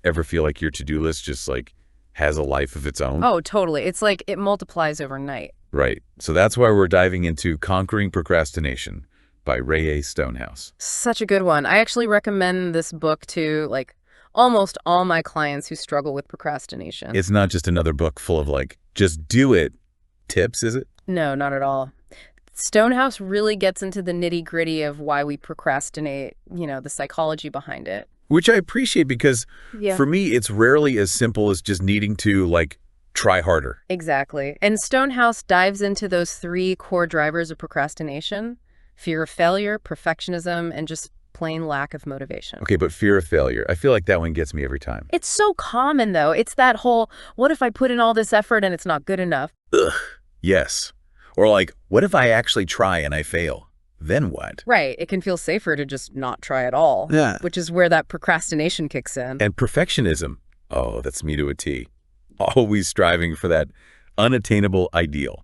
Ever feel like your to-do list just like has a life of its own? Oh, totally. It's like it multiplies overnight. Right. So that's why we're diving into Conquering Procrastination by Rae A. Stonehouse. Such a good one. I actually recommend this book to like almost all my clients who struggle with procrastination. It's not just another book full of like, just do it tips, is it? No, not at all. Stonehouse really gets into the nitty-gritty of why we procrastinate, the psychology behind it. Which I appreciate because Yeah. for me, it's rarely as simple as just needing to like try harder. Exactly. And Stonehouse dives into those 3 core drivers of procrastination: fear of failure, perfectionism, and just plain lack of motivation. Okay, but fear of failure, I feel like that one gets me every time. It's so common, though. It's that whole, what if I put in all this effort and it's not good enough? Ugh, yes. Or like, what if I actually try and I fail? Then what? Right. It can feel safer to just not try at all. Yeah. Which is where that procrastination kicks in. And perfectionism. Oh, that's me to a T. Always striving for that unattainable ideal.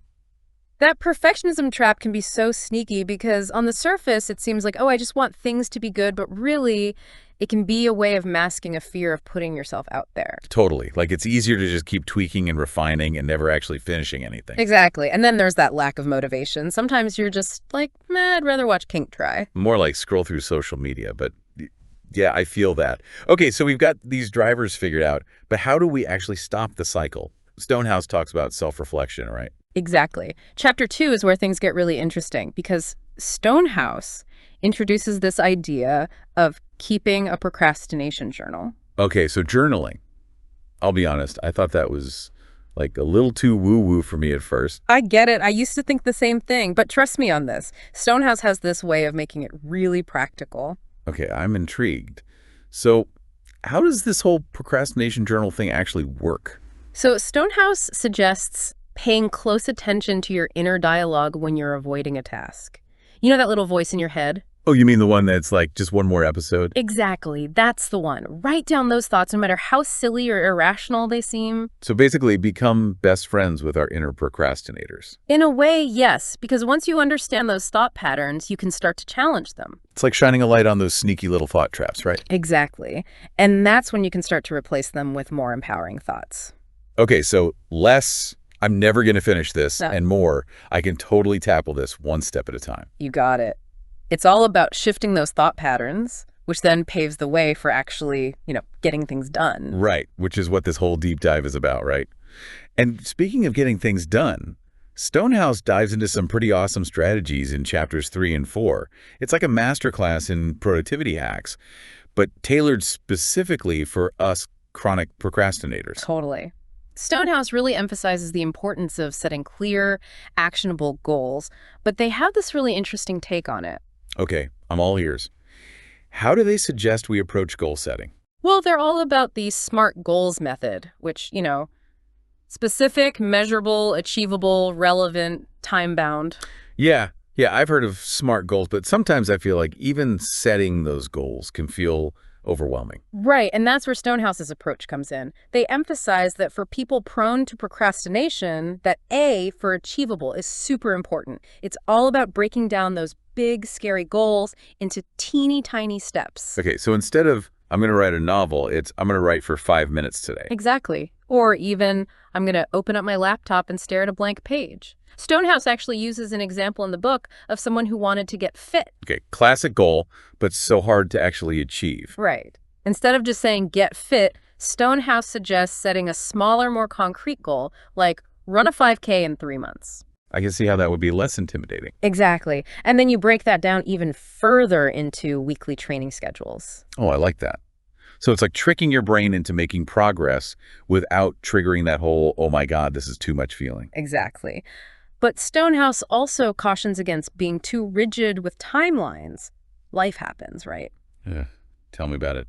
That perfectionism trap can be so sneaky because on the surface, it seems like, oh, I just want things to be good, but really, it can be a way of masking a fear of putting yourself out there. Totally. Like it's easier to just keep tweaking and refining and never actually finishing anything. Exactly. And then there's that lack of motivation. Sometimes you're just like, meh, I'd rather watch kink try. More like scroll through social media, but yeah, I feel that. Okay, so we've got these drivers figured out, but how do we actually stop the cycle? Stonehouse talks about self-reflection, right? Exactly. Chapter 2 is where things get really interesting because Stonehouse introduces this idea of keeping a procrastination journal. Okay, so journaling. I'll be honest, I thought that was like a little too woo-woo for me at first. I get it. I used to think the same thing, but trust me on this. Stonehouse has this way of making it really practical. Okay, I'm intrigued. So how does this whole procrastination journal thing actually work? So Stonehouse suggests paying close attention to your inner dialogue when you're avoiding a task. You know that little voice in your head? Oh, you mean the one that's like just one more episode? Exactly. That's the one. Write down those thoughts no matter how silly or irrational they seem. So basically become best friends with our inner procrastinators. In a way, yes, because once you understand those thought patterns, you can start to challenge them. It's like shining a light on those sneaky little thought traps, right? Exactly. And that's when you can start to replace them with more empowering thoughts. Okay, so less, I'm never going to finish this, No. and more, I can totally tackle this one step at a time. You got it. It's all about shifting those thought patterns, which then paves the way for actually, getting things done. Right, which is what this whole deep dive is about, right? And speaking of getting things done, Stonehouse dives into some pretty awesome strategies in chapters 3 and 4. It's like a masterclass in productivity hacks, but tailored specifically for us chronic procrastinators. Totally. Stonehouse really emphasizes the importance of setting clear, actionable goals, but they have this really interesting take on it. Okay, I'm all ears. How do they suggest we approach goal setting? Well, they're all about the SMART goals method, which, specific, measurable, achievable, relevant, time-bound. Yeah, I've heard of SMART goals, but sometimes I feel like even setting those goals can feel overwhelming. Right, and that's where Stonehouse's approach comes in. They emphasize that for people prone to procrastination, that A for achievable is super important. It's all about breaking down those big, scary goals into teeny tiny steps. Okay, so instead of I'm going to write a novel, it's I'm going to write for 5 minutes today. Exactly. Or even, I'm going to open up my laptop and stare at a blank page. Stonehouse actually uses an example in the book of someone who wanted to get fit. Okay, classic goal, but so hard to actually achieve. Right. Instead of just saying get fit, Stonehouse suggests setting a smaller, more concrete goal, like run a 5K in 3 months. I can see how that would be less intimidating. Exactly. And then you break that down even further into weekly training schedules. Oh, I like that. So it's like tricking your brain into making progress without triggering that whole, oh my God, this is too much feeling. Exactly. But Stonehouse also cautions against being too rigid with timelines. Life happens, right? Yeah, tell me about it.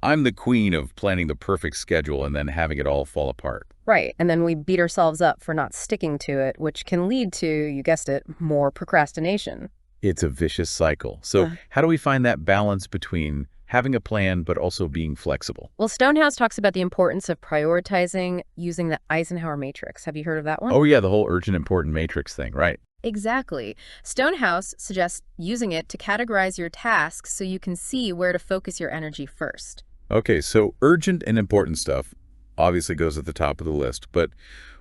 I'm the queen of planning the perfect schedule and then having it all fall apart. Right. And then we beat ourselves up for not sticking to it, which can lead to, you guessed it, more procrastination. It's a vicious cycle. So how do we find that balance between having a plan but also being flexible? Well, Stonehouse talks about the importance of prioritizing using the Eisenhower matrix. Have you heard of that one? Oh yeah, the whole urgent important matrix thing, right? Exactly. Stonehouse suggests using it to categorize your tasks so you can see where to focus your energy first. Okay, so urgent and important stuff obviously goes at the top of the list, but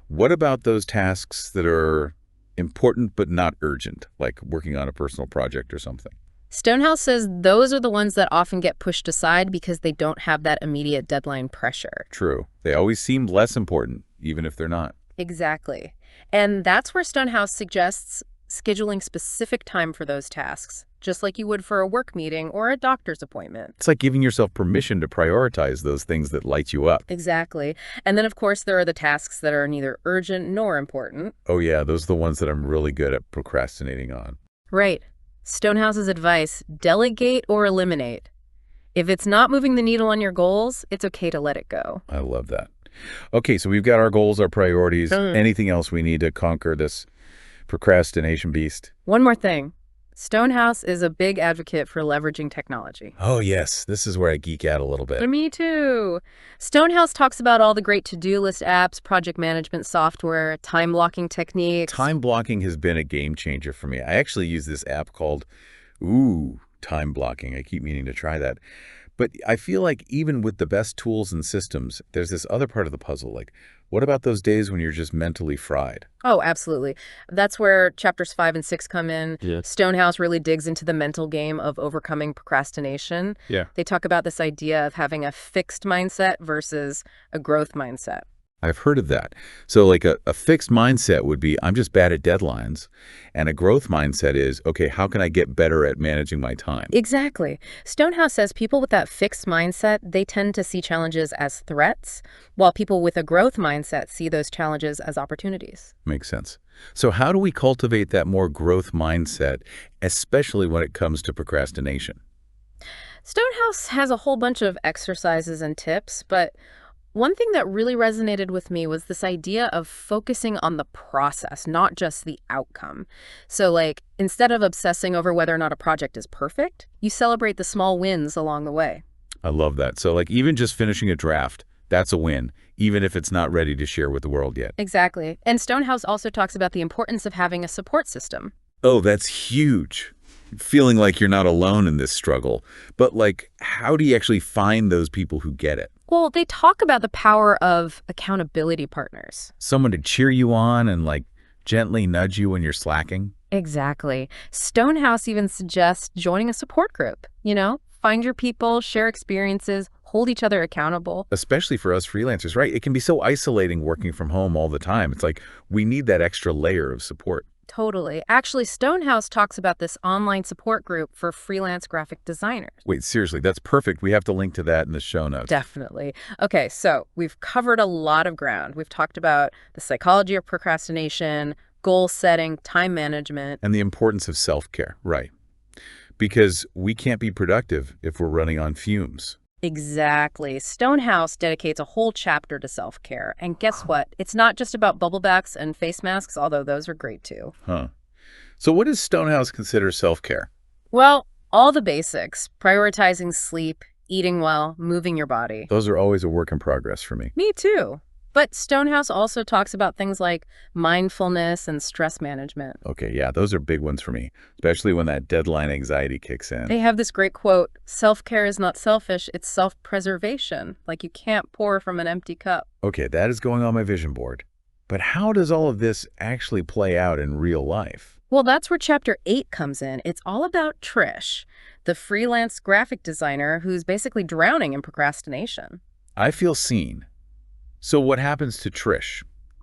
what about those tasks that are important but not urgent, like working on a personal project or something? Stonehouse says those are the ones that often get pushed aside because they don't have that immediate deadline pressure. True. They always seem less important, even if they're not. Exactly. And that's where Stonehouse suggests scheduling specific time for those tasks, just like you would for a work meeting or a doctor's appointment. It's like giving yourself permission to prioritize those things that light you up. Exactly. And then, of course, there are the tasks that are neither urgent nor important. Oh yeah, those are the ones that I'm really good at procrastinating on. Right. Stonehouse's advice, delegate or eliminate. If it's not moving the needle on your goals, it's okay to let it go. I love that. Okay, so we've got our goals, our priorities. Mm. Anything else we need to conquer this procrastination beast? One more thing. Stonehouse is a big advocate for leveraging technology. Oh yes, this is where I geek out a little bit. Me too. Stonehouse talks about all the great to-do list apps, project management software, time blocking techniques. Time blocking has been a game changer for me. I actually use this app called, time blocking. I keep meaning to try that. But I feel like even with the best tools and systems, there's this other part of the puzzle. Like, what about those days when you're just mentally fried? Oh, absolutely. That's where chapters 5 and 6 come in. Yeah. Stonehouse really digs into the mental game of overcoming procrastination. Yeah. They talk about this idea of having a fixed mindset versus a growth mindset. I've heard of that. So like a fixed mindset would be, I'm just bad at deadlines. And a growth mindset is, okay, how can I get better at managing my time? Exactly. Stonehouse says people with that fixed mindset, they tend to see challenges as threats, while people with a growth mindset see those challenges as opportunities. Makes sense. So how do we cultivate that more growth mindset, especially when it comes to procrastination? Stonehouse has a whole bunch of exercises and tips, but one thing that really resonated with me was this idea of focusing on the process, not just the outcome. So, like, instead of obsessing over whether or not a project is perfect, you celebrate the small wins along the way. I love that. So like even just finishing a draft, that's a win, even if it's not ready to share with the world yet. Exactly. And Stonehouse also talks about the importance of having a support system. Oh, that's huge. Feeling like you're not alone in this struggle. But like, how do you actually find those people who get it? Well, they talk about the power of accountability partners. Someone to cheer you on and like gently nudge you when you're slacking? Exactly. Stonehouse even suggests joining a support group. Find your people, share experiences, hold each other accountable. Especially for us freelancers, right? It can be so isolating working from home all the time. It's like we need that extra layer of support. Totally. Actually, Stonehouse talks about this online support group for freelance graphic designers. Wait, seriously, that's perfect. We have to link to that in the show notes. Definitely. Okay, so we've covered a lot of ground. We've talked about the psychology of procrastination, goal setting, time management. And the importance of self-care, right? Because we can't be productive if we're running on fumes. Exactly. Stonehouse dedicates a whole chapter to self-care. And guess what? It's not just about bubble baths and face masks, although those are great too. Huh. So what does Stonehouse consider self-care? Well, all the basics. Prioritizing sleep, eating well, moving your body. Those are always a work in progress for me. Me too. But Stonehouse also talks about things like mindfulness and stress management. Okay, yeah, those are big ones for me, especially when that deadline anxiety kicks in. They have this great quote, self-care is not selfish, it's self-preservation. Like you can't pour from an empty cup. Okay, that is going on my vision board. But how does all of this actually play out in real life? Well, that's where chapter 8 comes in. It's all about Trish, the freelance graphic designer who's basically drowning in procrastination. I feel seen. So what happens to Trish?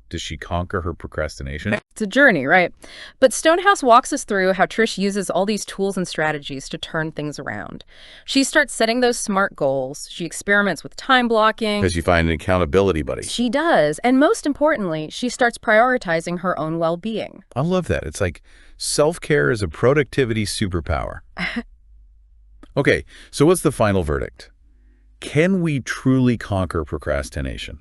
Does she conquer her procrastination? It's a journey, right? But Stonehouse walks us through how Trish uses all these tools and strategies to turn things around. She starts setting those SMART goals. She experiments with time blocking. Does she find an accountability buddy? She does. And most importantly, she starts prioritizing her own well-being. I love that. It's like self-care is a productivity superpower. Okay, so what's the final verdict? Can we truly conquer procrastination?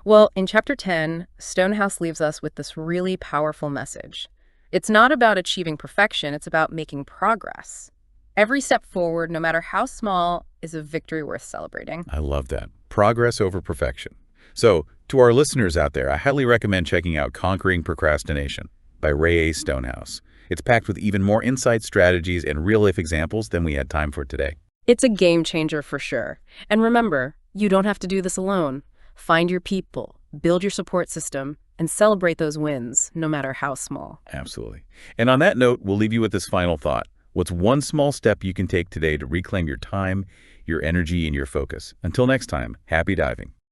Well, in chapter 10, Stonehouse leaves us with this really powerful message. It's not about achieving perfection, it's about making progress. Every step forward, no matter how small, is a victory worth celebrating. I love that. Progress over perfection. So, to our listeners out there, I highly recommend checking out Conquering Procrastination by Rae A. Stonehouse. It's packed with even more insight, strategies, and real-life examples than we had time for today. It's a game changer for sure. And remember, you don't have to do this alone. Find your people, build your support system, and celebrate those wins, no matter how small. Absolutely. And on that note, we'll leave you with this final thought. What's one small step you can take today to reclaim your time, your energy, and your focus? Until next time, happy diving.